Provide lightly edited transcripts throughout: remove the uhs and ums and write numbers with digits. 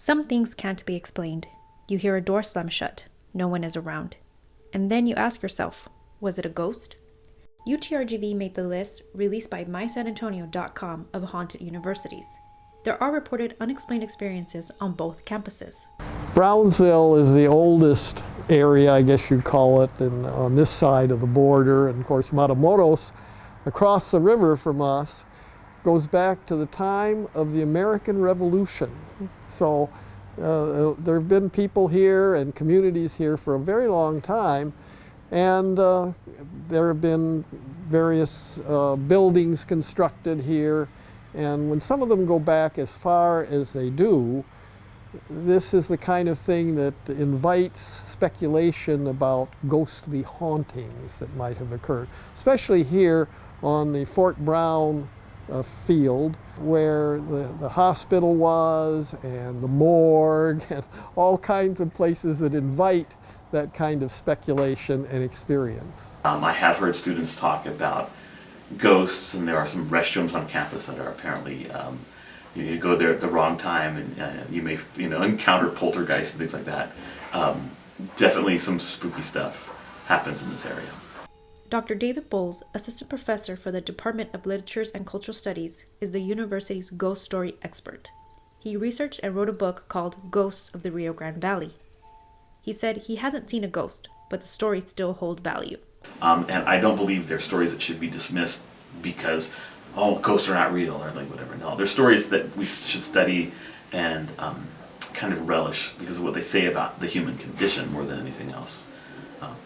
Some things can't be explained. You hear a door slam shut. No one is around. And then you ask yourself, was it a ghost? UTRGV made the list released by mysanantonio.com of haunted universities. There are reported unexplained experiences on both campuses. Brownsville is the oldest area, I guess you'd call it, on this side of the border. And of course, Matamoros, across the river from us, goes back to the time of the American Revolution. So there have been people here and communities here for a very long time, and there have been various buildings constructed here. And when some of them go back as far as they do, this is the kind of thing that invites speculation about ghostly hauntings that might have occurred, especially here on the Fort Brown field where the hospital was, and the morgue, and all kinds of places that invite that kind of speculation and experience. I have heard students talk about ghosts, and there are some restrooms on campus that are apparently you go there at the wrong time, and you may encounter poltergeists and things like that. Definitely some spooky stuff happens in this area. Dr. David Bowles, assistant professor for the Department of Literatures and Cultural Studies, is the university's ghost story expert. He researched and wrote a book called Ghosts of the Rio Grande Valley. He said he hasn't seen a ghost, but the stories still hold value. And I don't believe they're stories that should be dismissed because, ghosts are not real, or like whatever. No, they're stories that we should study and kind of relish because of what they say about the human condition more than anything else.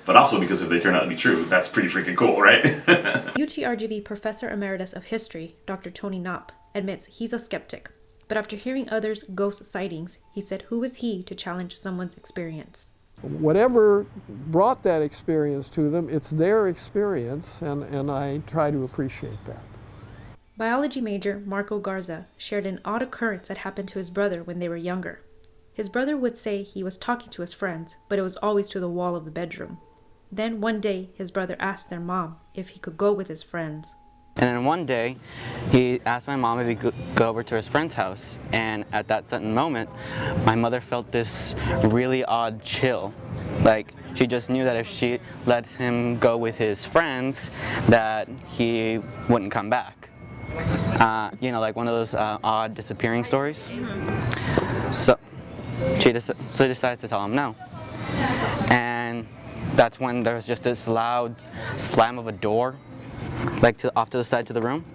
But also because if they turn out to be true, that's pretty freaking cool, right? UTRGV Professor Emeritus of History, Dr. Tony Knopp, admits he's a skeptic. But after hearing others' ghost sightings, he said who is he to challenge someone's experience? Whatever brought that experience to them, it's their experience, and I try to appreciate that. Biology major Marco Garza shared an odd occurrence that happened to his brother when they were younger. His brother would say he was talking to his friends, but it was always to the wall of the bedroom. Then one day, his brother asked their mom if he could go with his friends. And then one day, he asked my mom if he could go over to his friend's house. And at that sudden moment, my mother felt this really odd chill. Like, she just knew that if she let him go with his friends, that he wouldn't come back. Like one of those odd disappearing stories. So she decides to tell him no. And that's when there was just this loud slam of a door, like off to the side to the room,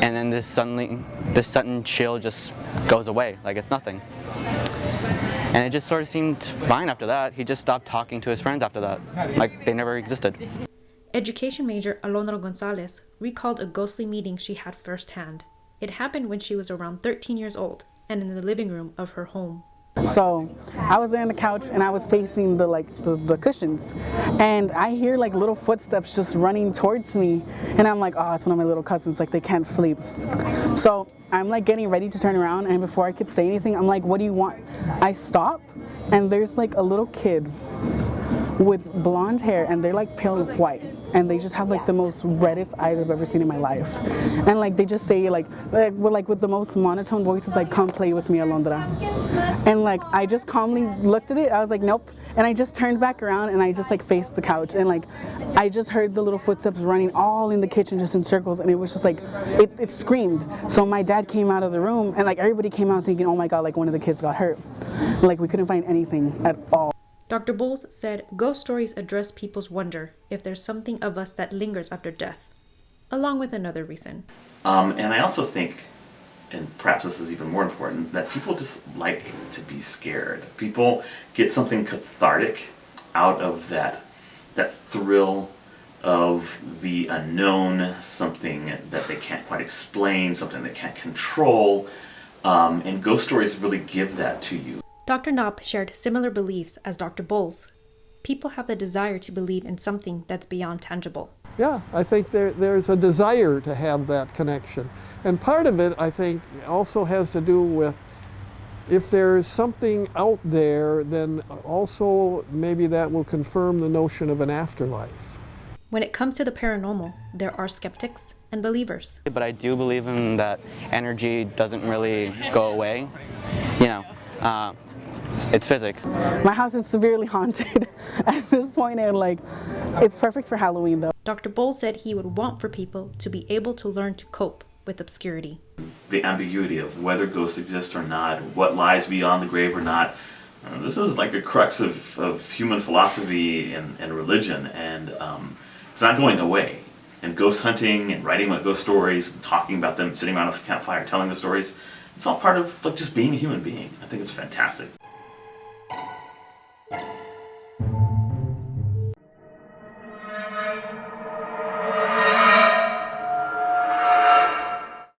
and then this sudden chill just goes away, like it's nothing. And it just sort of seemed fine after that. He just stopped talking to his friends after that, like they never existed. Education major Alondra Gonzalez recalled a ghostly meeting she had firsthand. It happened when she was around 13 years old and in the living room of her home. So I was there on the couch and I was facing the cushions, and I hear like little footsteps just running towards me, and I'm like, oh, it's one of my little cousins, like they can't sleep. So I'm like getting ready to turn around, and before I could say anything, I'm like, what do you want? I stop, and there's like a little kid with blonde hair, and they're like pale white, and they just have like the most reddest eyes I've ever seen in my life. And like they just say like with the most monotone voices, like, come play with me, Alondra. And like I just calmly looked at it, I was like, nope. And I just turned back around and I just like faced the couch, and like I just heard the little footsteps running all in the kitchen just in circles, and it was just like it screamed. So my dad came out of the room, and like everybody came out thinking, oh my god, like one of the kids got hurt. Like we couldn't find anything at all. Dr. Bowles said ghost stories address people's wonder if there's something of us that lingers after death, along with another reason. And I also think, and perhaps this is even more important, that people just like to be scared. People get something cathartic out of that thrill of the unknown, something that they can't quite explain, something they can't control, and ghost stories really give that to you. Dr. Knopp shared similar beliefs as Dr. Bowles. People have the desire to believe in something that's beyond tangible. Yeah, I think there's a desire to have that connection. And part of it, I think, also has to do with if there's something out there, then also maybe that will confirm the notion of an afterlife. When it comes to the paranormal, there are skeptics and believers. But I do believe in that energy doesn't really go away. it's physics. My house is severely haunted at this point, and like, it's perfect for Halloween though. Dr. Bull said he would want for people to be able to learn to cope with obscurity. The ambiguity of whether ghosts exist or not, what lies beyond the grave or not. This is like a crux of human philosophy and religion, and it's not going away. And ghost hunting and writing about ghost stories and talking about them, sitting around a campfire telling the stories, it's all part of like just being a human being. I think it's fantastic.